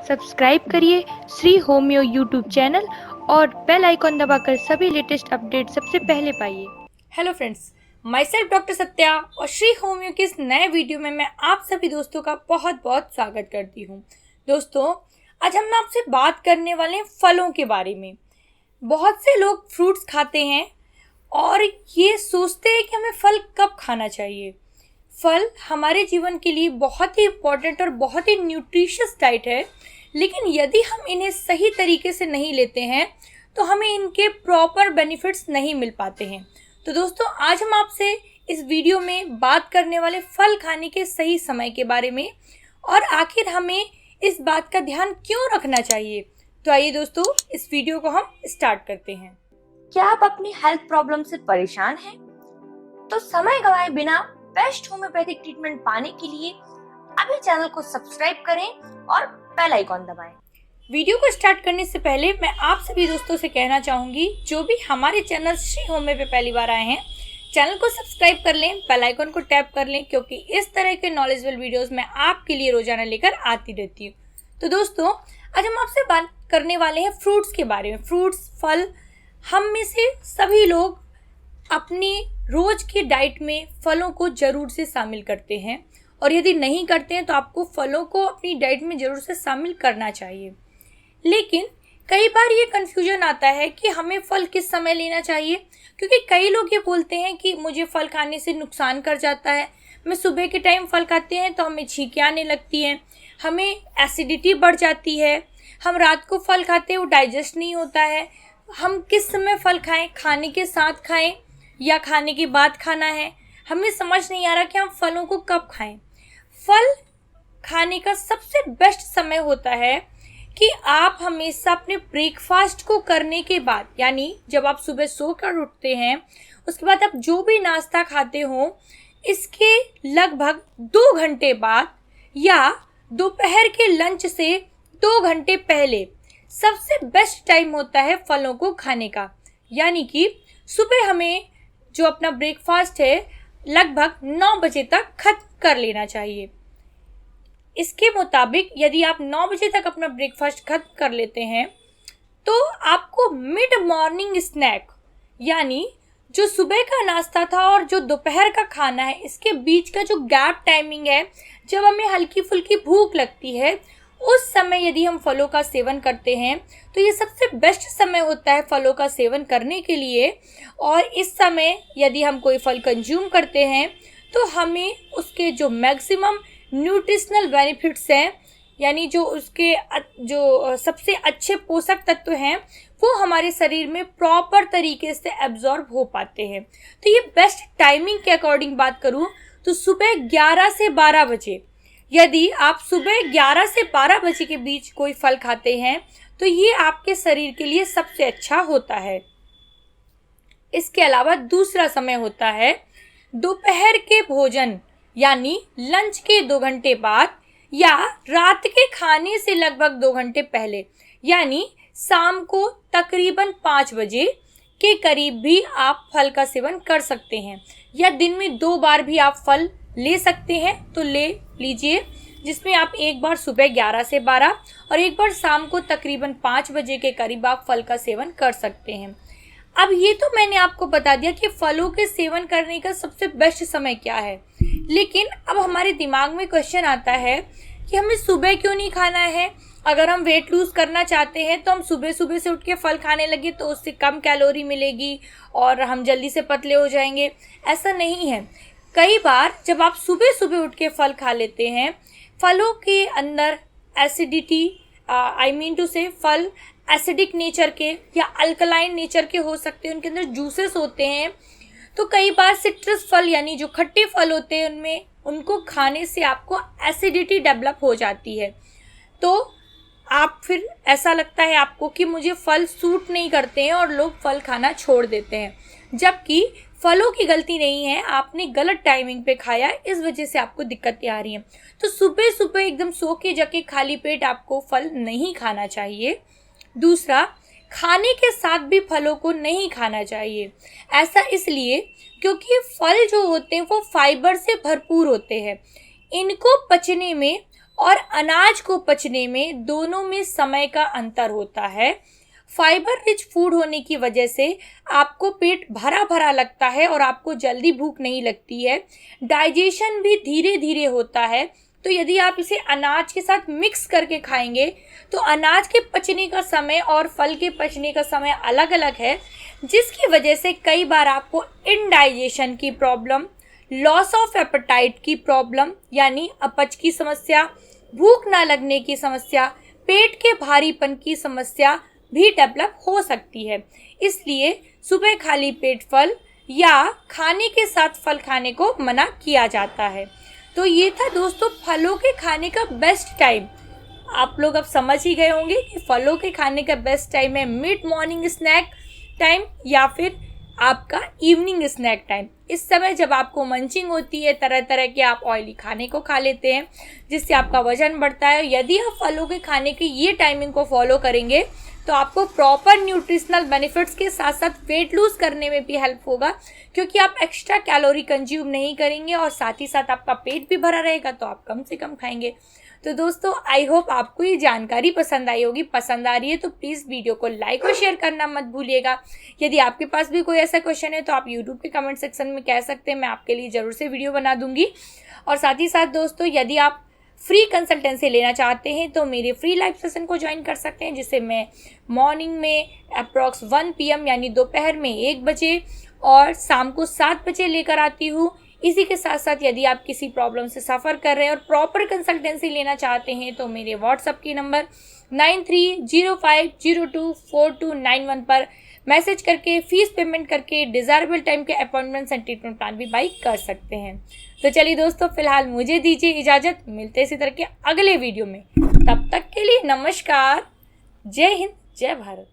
Subscribe करिए Shri homeo YouTube channel और bell icon दबाकर सभी लेटेस्ट अपडेट सबसे पहले पाइए। Hello friends, my self doctor Satya और श्री होम्यो के इस नए वीडियो में मैं आप सभी दोस्तों का बहुत बहुत स्वागत करती हूँ। दोस्तों, आज हम आपसे बात करने वाले हैं फलों के बारे में। बहुत से लोग फ्रूट्स खाते हैं और ये सोचते हैं कि हमें फल कब खाना चाहिए। फल हमारे जीवन के लिए बहुत ही इम्पोर्टेंट और बहुत ही न्यूट्रिशियस डाइट है, लेकिन यदि हम इन्हें सही तरीके से नहीं लेते हैं तो हमें इनके प्रॉपर बेनिफिट्स नहीं मिल पाते हैं। तो दोस्तों, आज हम आपसे इस वीडियो में बात करने वाले फल खाने के सही समय के बारे में और आखिर हमें इस बात का ध्यान क्यों रखना चाहिए। तो आइए दोस्तों, इस वीडियो को हम स्टार्ट करते हैं। क्या आप अपनी हेल्थ प्रॉब्लम से परेशान हैं? तो समय गवाए बिना बेस्ट होम्योपैथिक ट्रीटमेंट पाने के लिए अभी चैनल को सब्सक्राइब करें और बेल आइकॉन दबाएं। वीडियो को स्टार्ट करने से पहले मैं आप सभी दोस्तों से कहना चाहूंगी, जो भी हमारे चैनल श्री होम्यो पे पहली बार आए हैं, चैनल को सब्सक्राइब कर लें, बेल आइकन को टैप कर लें, क्योंकि इस तरह के नॉलेजेबल वीडियोस मैं आपके लिए रोजाना लेकर आती रहती हूँ। तो दोस्तों, आज हम आपसे बात करने वाले हैं फ्रूट्स के बारे में। फ्रूट्स, फल, हम में से सभी लोग अपनी रोज की डाइट में फलों को जरूर से शामिल करते हैं, और यदि नहीं करते हैं तो आपको फलों को अपनी डाइट में जरूर से शामिल करना चाहिए। लेकिन कई बार ये कंफ्यूजन आता है कि हमें फल किस समय लेना चाहिए, क्योंकि कई लोग ये बोलते हैं कि मुझे फल खाने से नुकसान कर जाता है। मैं सुबह के टाइम फल खाते हैं तो हमें छींकें आने लगती हैं, हमें एसिडिटी बढ़ जाती है। हम रात को फल खाते हैं, वो डाइजेस्ट नहीं होता है। हम किस समय फल खाएं, खाने के साथ खाएं या खाने के बाद खाना है, हमें समझ नहीं आ रहा कि हम फलों को कब खाएं। फल खाने का सबसे बेस्ट समय होता है कि आप हमेशा अपने ब्रेकफास्ट को करने के बाद, यानी जब आप सुबह सोकर उठते हैं उसके बाद आप जो भी नाश्ता खाते हो, इसके लगभग 2 घंटे बाद या दोपहर के लंच से 2 घंटे पहले सबसे बेस्ट टाइम होता है फलों को खाने का। यानी कि सुबह हमें जो अपना ब्रेकफास्ट है लगभग 9 बजे तक खत्म कर लेना चाहिए। इसके मुताबिक यदि आप 9 बजे तक अपना ब्रेकफास्ट खत्म कर लेते हैं तो आपको मिड मॉर्निंग स्नैक, यानी जो सुबह का नाश्ता था और जो दोपहर का खाना है, इसके बीच का जो गैप टाइमिंग है, जब हमें हल्की फुल्की भूख लगती है, उस समय यदि हम फलों का सेवन करते हैं तो ये सबसे बेस्ट समय होता है फलों का सेवन करने के लिए। और इस समय यदि हम कोई फल कंज्यूम करते हैं तो हमें उसके जो मैक्सिमम न्यूट्रिशनल बेनिफिट्स हैं, यानी जो उसके जो सबसे अच्छे पोषक तत्व हैं, वो हमारे शरीर में प्रॉपर तरीके से एब्जॉर्ब हो पाते हैं। तो ये बेस्ट टाइमिंग के अकॉर्डिंग बात करूँ तो सुबह 11 से 12 बजे, यदि आप सुबह 11 से 12 बजे के बीच कोई फल खाते हैं तो ये आपके शरीर के लिए सबसे अच्छा होता है। इसके अलावा दूसरा समय होता है दोपहर के भोजन, यानी लंच के 2 घंटे बाद या रात के खाने से लगभग 2 घंटे पहले, यानी शाम को तकरीबन 5 बजे के करीब भी आप फल का सेवन कर सकते हैं, या दिन में 2 बार भी आप फल ले सकते हैं तो ले लीजिए, जिसमें आप एक बार सुबह 11 से 12 और एक बार शाम को तकरीबन 5 बजे के करीब आप फल का सेवन कर सकते हैं। अब ये तो मैंने आपको बता दिया कि फलों के सेवन करने का सबसे बेस्ट समय क्या है, लेकिन अब हमारे दिमाग में क्वेश्चन आता है कि हमें सुबह क्यों नहीं खाना है। अगर हम वेट लूज करना चाहते हैं तो हम सुबह सुबह से उठ के फल खाने लगे तो उससे कम कैलोरी मिलेगी और हम जल्दी से पतले हो जाएंगे। ऐसा नहीं है। कई बार जब आप सुबह सुबह उठ के फल खा लेते हैं, फलों के अंदर एसिडिटी, फल एसिडिक नेचर के या अल्कलाइन नेचर के हो सकते हैं, उनके अंदर जूसेस होते हैं। तो कई बार सिट्रस फल, यानी जो खट्टे फल होते हैं, उनमें उनको खाने से आपको एसिडिटी डेवलप हो जाती है। तो आप फिर ऐसा लगता है आपको कि मुझे फल सूट नहीं करते हैं और लोग फल खाना छोड़ देते हैं, जबकि फलों की गलती नहीं है, आपने गलत टाइमिंग पे खाया, इस वजह से आपको दिक्कतें आ रही हैं। तो सुबह सुबह एकदम सो के जगे खाली पेट आपको फल नहीं खाना चाहिए। दूसरा, खाने के साथ भी फलों को नहीं खाना चाहिए। ऐसा इसलिए क्योंकि फल जो होते हैं वो फाइबर से भरपूर होते हैं। इनको पचने में और अनाज को पचने में दोनों में समय का अंतर होता है। फाइबर रिच फूड होने की वजह से आपको पेट भरा भरा लगता है और आपको जल्दी भूख नहीं लगती है। डाइजेशन भी धीरे धीरे होता है। तो यदि आप इसे अनाज के साथ मिक्स करके खाएंगे तो अनाज के पचने का समय और फल के पचने का समय अलग अलग है, जिसकी वजह से कई बार आपको इनडाइजेशन की प्रॉब्लम, लॉस ऑफ एपेटाइट की प्रॉब्लम यानी अपच की समस्या, भूख ना लगने की समस्या, पेट के भारीपन की समस्या भी डेवलप हो सकती है। इसलिए सुबह खाली पेट फल या खाने के साथ फल खाने को मना किया जाता है। तो ये था दोस्तों फलों के खाने का बेस्ट टाइम। आप लोग अब समझ ही गए होंगे कि फलों के खाने का बेस्ट टाइम है मिड मॉर्निंग स्नैक टाइम या फिर आपका इवनिंग स्नैक टाइम। इस समय जब आपको मंचिंग होती है, तरह तरह के आप ऑयली खाने को खा लेते हैं जिससे आपका वजन बढ़ता है। यदि आप फलों के खाने की ये टाइमिंग को फॉलो करेंगे तो आपको प्रॉपर न्यूट्रिशनल बेनिफिट्स के साथ साथ वेट लूज करने में भी हेल्प होगा, क्योंकि आप एक्स्ट्रा कैलोरी कंज्यूम नहीं करेंगे और साथ ही साथ आपका पेट भी भरा रहेगा तो आप कम से कम खाएंगे। तो दोस्तों आई होप आपको ये जानकारी पसंद आई होगी। पसंद आ रही है तो प्लीज़ वीडियो को लाइक और शेयर करना मत भूलिएगा। यदि आपके पास भी कोई ऐसा क्वेश्चन है तो आप यूट्यूब के कमेंट सेक्शन में कह सकते हैं, मैं आपके लिए ज़रूर से वीडियो बना दूंगी। और साथ ही साथ दोस्तों यदि आप फ्री कंसल्टेंसी लेना चाहते हैं तो मेरे फ्री लाइव सेशन को ज्वाइन कर सकते हैं, जिससे मैं मॉर्निंग में अप्रॉक्स 1 PM यानी दोपहर में 1 बजे और शाम को 7 बजे लेकर आती हूँ। इसी के साथ साथ यदि आप किसी प्रॉब्लम से सफ़र कर रहे हैं और प्रॉपर कंसल्टेंसी लेना चाहते हैं तो मेरे व्हाट्सएप की नंबर 9305024291 पर मैसेज करके फीस पेमेंट करके डिज़ायरेबल टाइम के अपॉइंटमेंट्स एंड ट्रीटमेंट प्लान भी बाई कर सकते हैं। तो चलिए दोस्तों फिलहाल मुझे दीजिए इजाज़त, मिलते इसी तरह के अगले वीडियो में। तब तक के लिए नमस्कार, जय हिंद, जय भारत।